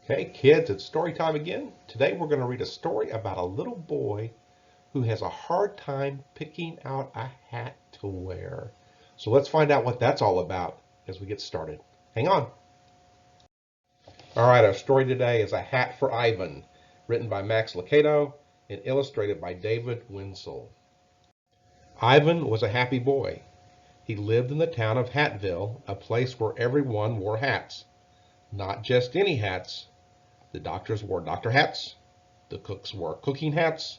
Okay, kids, it's story time again. Today we're going to read a story about a little boy who has a hard time picking out a hat to wear. So let's find out what that's all about as we get started. Hang on. All right, our story today is A Hat for Ivan, written by Max Lucado and illustrated by David Winsell. Ivan was a happy boy. He lived in the town of Hatville, a place where everyone wore hats. Not just any hats. The doctors wore doctor hats. The cooks wore cooking hats.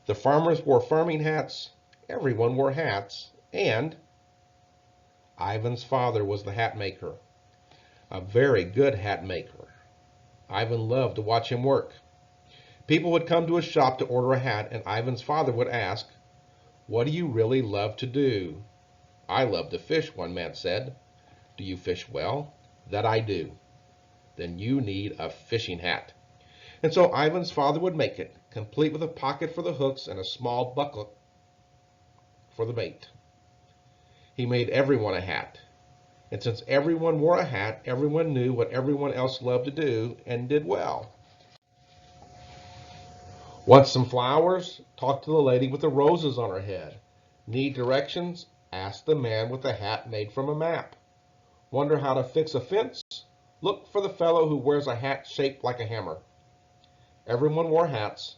The farmers wore farming hats. Everyone wore hats. And Ivan's father was the hat maker, a very good hat maker. Ivan loved to watch him work. People would come to his shop to order a hat, and Ivan's father would ask, "What do you really love to do?" "I love to fish," one man said. "Do you fish well?" "That I do." "Then you need a fishing hat." And so Ivan's father would make it, complete with a pocket for the hooks and a small buckle for the bait. He made everyone a hat. And since everyone wore a hat, everyone knew what everyone else loved to do and did well. Want some flowers? Talk to the lady with the roses on her head. Need directions? Ask the man with the hat made from a map. Wonder how to fix a fence? Look for the fellow who wears a hat shaped like a hammer. Everyone wore hats,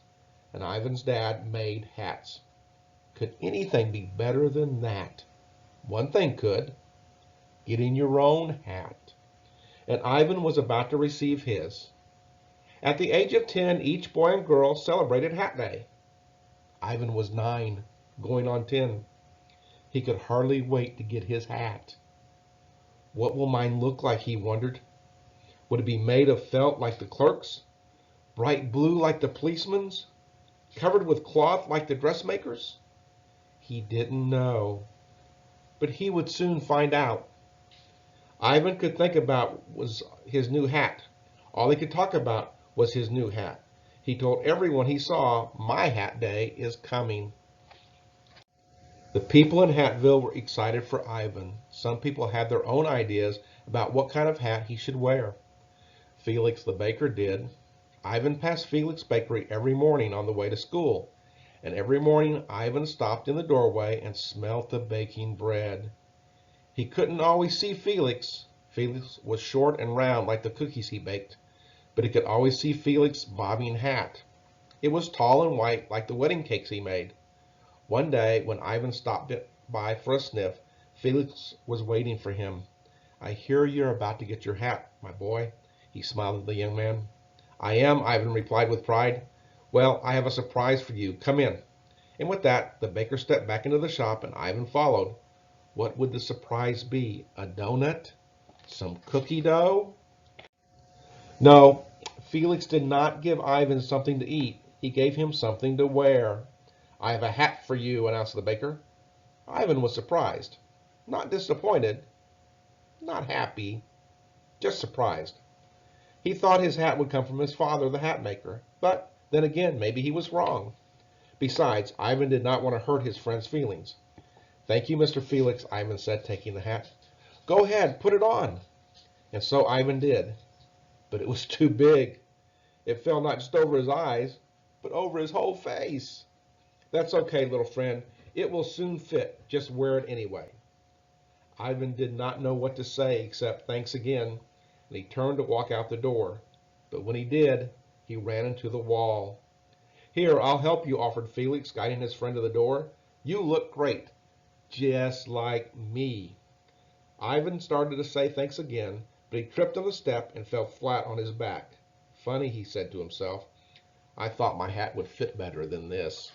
and Ivan's dad made hats. Could anything be better than that? One thing could: getting your own hat. And Ivan was about to receive his. At the age of 10, each boy and girl celebrated Hat Day. Ivan was 9, going on 10. He could hardly wait to get his hat. What will mine look like, he wondered. Would it be made of felt like the clerk's? Bright blue like the policeman's? Covered with cloth like the dressmaker's? He didn't know. But he would soon find out. Ivan could think about was his new hat. All he could talk about was his new hat. He told everyone he saw, "My hat day is coming." The people in Hatville were excited for Ivan. Some people had their own ideas about what kind of hat he should wear. Felix the Baker did. Ivan passed Felix Bakery every morning on the way to school, and every morning Ivan stopped in the doorway and smelt the baking bread. He couldn't always see Felix. Felix was short and round like the cookies he baked, but he could always see Felix's bobbing hat. It was tall and white like the wedding cakes he made. One day, when Ivan stopped by for a sniff, Felix was waiting for him. "I hear you're about to get your hat, my boy," he smiled at the young man. "I am," Ivan replied with pride. "Well, I have a surprise for you. Come in." And with that, the baker stepped back into the shop, and Ivan followed. What would the surprise be? A donut? Some cookie dough? No, Felix did not give Ivan something to eat. He gave him something to wear. "I have a hat for you," announced the baker. Ivan was surprised. Not disappointed. Not happy. Just surprised. He thought his hat would come from his father, the hat maker. But then again, maybe he was wrong. Besides, Ivan did not want to hurt his friend's feelings. "Thank you, Mr. Felix," Ivan said, taking the hat. "Go ahead, put it on." And so Ivan did. But it was too big. It fell not just over his eyes, but over his whole face. "That's okay, little friend. It will soon fit. Just wear it anyway." Ivan did not know what to say except thanks again, and he turned to walk out the door. But when he did, he ran into the wall. "Here, I'll help you," offered Felix, guiding his friend to the door. "You look great. Just like me." Ivan started to say thanks again, but he tripped on the step and fell flat on his back. "Funny," he said to himself. "I thought my hat would fit better than this."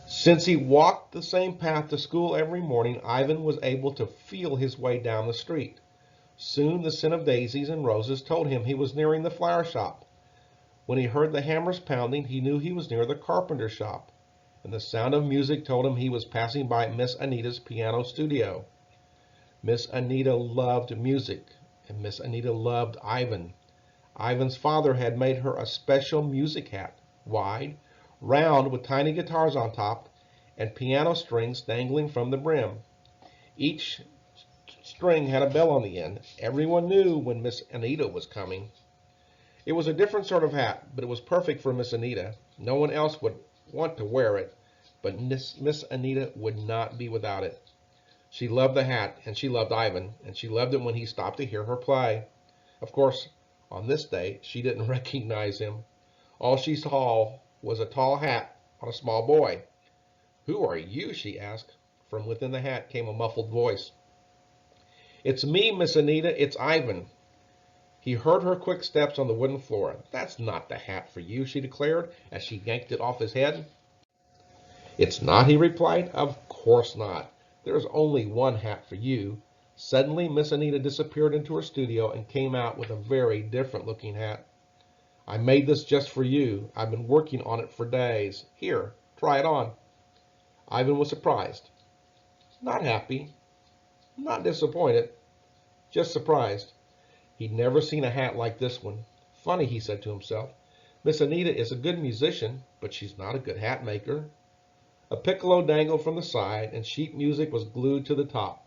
Since he walked the same path to school every morning, Ivan was able to feel his way down the street. Soon the scent of daisies and roses told him he was nearing the flower shop. When he heard the hammers pounding, he knew he was near the carpenter shop. And the sound of music told him he was passing by Miss Anita's piano studio. Miss Anita loved music, and Miss Anita loved Ivan. Ivan's father had made her a special music hat, wide, round with tiny guitars on top, and piano strings dangling from the brim. Each string had a bell on the end. Everyone knew when Miss Anita was coming. It was a different sort of hat, but it was perfect for Miss Anita. No one else would want to wear it, but Miss Anita would not be without it. She loved the hat, and she loved Ivan, and she loved it when he stopped to hear her play. Of course, on this day, she didn't recognize him. All she saw was a tall hat on a small boy. "Who are you?" she asked. From within the hat came a muffled voice. "It's me, Miss Anita. It's Ivan." He heard her quick steps on the wooden floor. "That's not the hat for you," she declared as she yanked it off his head. "It's not," he replied. "Of course not. There's only one hat for you." Suddenly, Miss Anita disappeared into her studio and came out with a very different looking hat. "I made this just for you. I've been working on it for days. Here, try it on." Ivan was surprised, not happy, not disappointed, just surprised. He'd never seen a hat like this one. "Funny," he said to himself. "Miss Anita is a good musician, but she's not a good hat maker." A piccolo dangled from the side, and sheet music was glued to the top.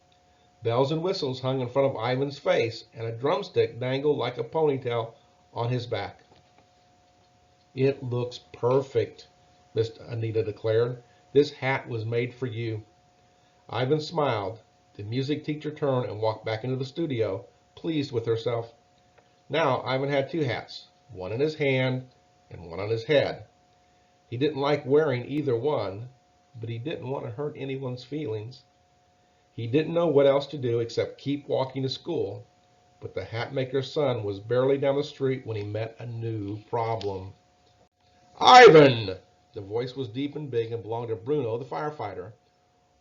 Bells and whistles hung in front of Ivan's face, and a drumstick dangled like a ponytail on his back. "It looks perfect," Miss Anita declared. "This hat was made for you." Ivan smiled. The music teacher turned and walked back into the studio, pleased with herself. Now Ivan had two hats, one in his hand and one on his head. He didn't like wearing either one, but he didn't want to hurt anyone's feelings. He didn't know what else to do except keep walking to school, but the hat maker's son was barely down the street when he met a new problem. "Ivan!" The voice was deep and big and belonged to Bruno, the firefighter.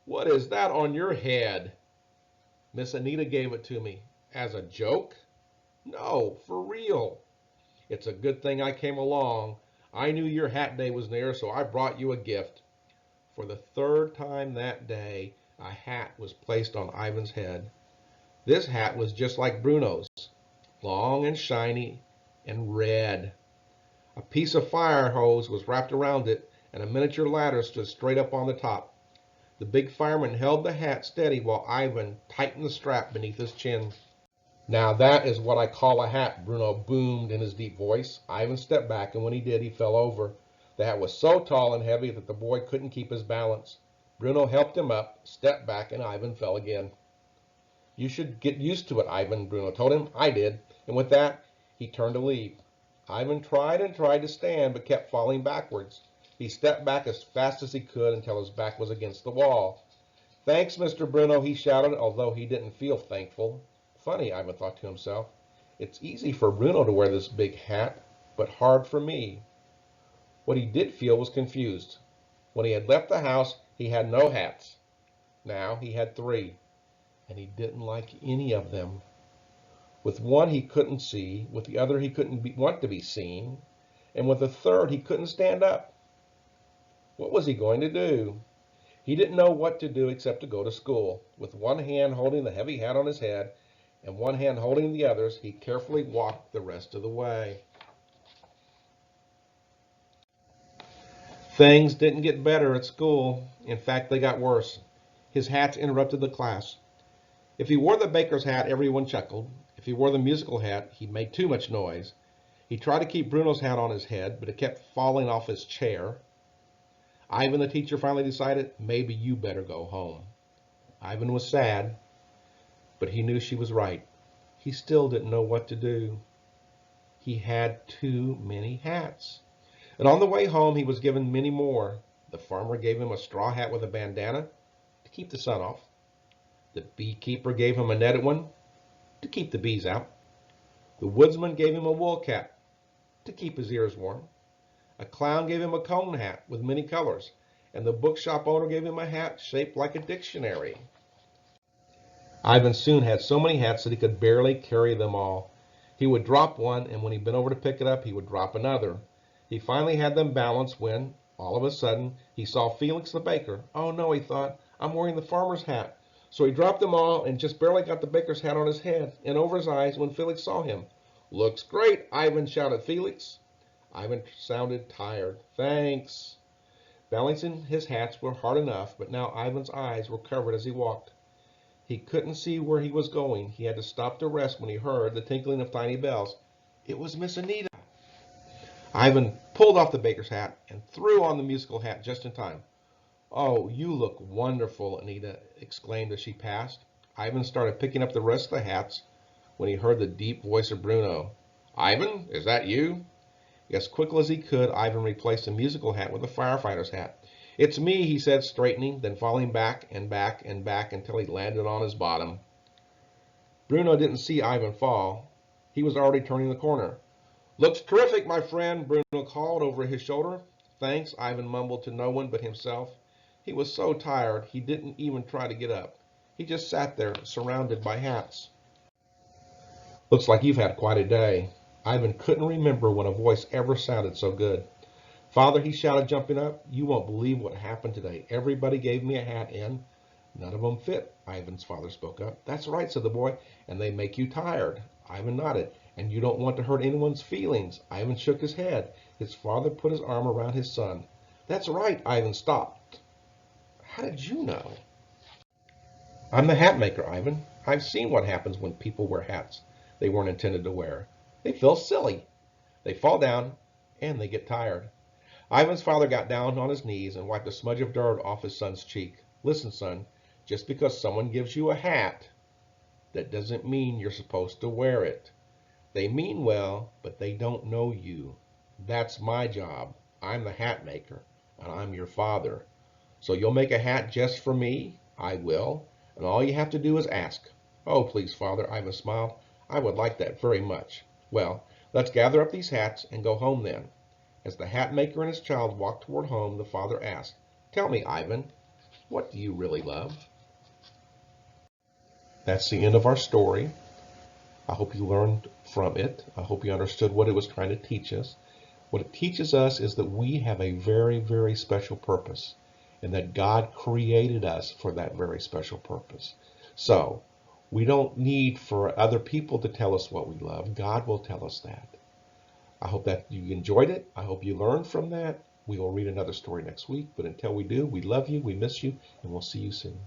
"What is that on your head?" "Miss Anita gave it to me." "As a joke?" "No, for real." "It's a good thing I came along. I knew your hat day was near, so I brought you a gift." For the third time that day, a hat was placed on Ivan's head. This hat was just like Bruno's, long and shiny and red. A piece of fire hose was wrapped around it, and a miniature ladder stood straight up on the top. The big fireman held the hat steady while Ivan tightened the strap beneath his chin. "Now that is what I call a hat," Bruno boomed in his deep voice. Ivan stepped back, and when he did, he fell over. The hat was so tall and heavy that the boy couldn't keep his balance. Bruno helped him up, stepped back, and Ivan fell again. "You should get used to it, Ivan," Bruno told him. "I did." And with that, he turned to leave. Ivan tried and tried to stand, but kept falling backwards. He stepped back as fast as he could until his back was against the wall. "Thanks, Mr. Bruno," he shouted, although he didn't feel thankful. Funny, Ivan thought to himself. It's easy for Bruno to wear this big hat, but hard for me. What he did feel was confused. When he had left the house, he had no hats. Now he had three, and he didn't like any of them. With one he couldn't see, with the other he couldn't want to be seen, and with the third he couldn't stand up. What was he going to do? He didn't know what to do except to go to school. With one hand holding the heavy hat on his head and one hand holding the others, he carefully walked the rest of the way. Things didn't get better at school. In fact, they got worse. His hats interrupted the class. If he wore the baker's hat, everyone chuckled. If he wore the musical hat, he made too much noise. He tried to keep Bruno's hat on his head, but it kept falling off his chair. Ivan, the teacher, finally decided, "Maybe you better go home." Ivan was sad, but he knew she was right. He still didn't know what to do. He had too many hats. And on the way home, he was given many more. The farmer gave him a straw hat with a bandana to keep the sun off. The beekeeper gave him a netted one to keep the bees out. The woodsman gave him a wool cap to keep his ears warm. A clown gave him a cone hat with many colors, and the bookshop owner gave him a hat shaped like a dictionary. Ivan soon had so many hats that he could barely carry them all. He would drop one, and when he bent over to pick it up, he would drop another. He finally had them balanced when, all of a sudden, he saw Felix the Baker. "Oh no," he thought, "I'm wearing the farmer's hat." So he dropped them all and just barely got the baker's hat on his head and over his eyes when Felix saw him. "Looks great," Ivan shouted. "Felix." Ivan sounded tired. "Thanks." Balancing his hats were hard enough, but now Ivan's eyes were covered as he walked. He couldn't see where he was going. He had to stop to rest when he heard the tinkling of tiny bells. It was Miss Anita. Ivan pulled off the baker's hat and threw on the musical hat just in time. "Oh, you look wonderful," Anita exclaimed as she passed. Ivan started picking up the rest of the hats when he heard the deep voice of Bruno. "Ivan, is that you?" As quickly as he could, Ivan replaced the musical hat with a firefighter's hat. "It's me," he said, straightening, then falling back and back and back until he landed on his bottom. Bruno didn't see Ivan fall. He was already turning the corner. "Looks terrific, my friend," Bruno called over his shoulder. "Thanks," Ivan mumbled to no one but himself. He was so tired he didn't even try to get up. He just sat there, surrounded by hats. "Looks like you've had quite a day." Ivan couldn't remember when a voice ever sounded so good. "Father," he shouted, jumping up, "you won't believe what happened today. Everybody gave me a hat and—" "None of them fit," Ivan's father spoke up. "That's right," said the boy, "and they make you tired." Ivan nodded. "And you don't want to hurt anyone's feelings." Ivan shook his head. His father put his arm around his son. "That's right." Ivan stopped. "How did you know?" "I'm the hat maker, Ivan. I've seen what happens when people wear hats they weren't intended to wear. They feel silly. They fall down, and they get tired." Ivan's father got down on his knees and wiped a smudge of dirt off his son's cheek. "Listen, son, just because someone gives you a hat, that doesn't mean you're supposed to wear it. They mean well, but they don't know you. That's my job. I'm the hat maker, and I'm your father. So you'll make a hat just for me?" "I will, and all you have to do is ask." "Oh, please, father," Ivan smiled. "I would like that very much." "Well, let's gather up these hats and go home then." As the hat maker and his child walked toward home, the father asked, "Tell me, Ivan, what do you really love?" That's the end of our story. I hope you learned from it. I hope you understood what it was trying to teach us. What it teaches us is that we have a very, very special purpose, and that God created us for that very special purpose. So we don't need for other people to tell us what we love. God will tell us that. I hope that you enjoyed it. I hope you learned from that. We will read another story next week, but until we do, we love you, we miss you, and we'll see you soon.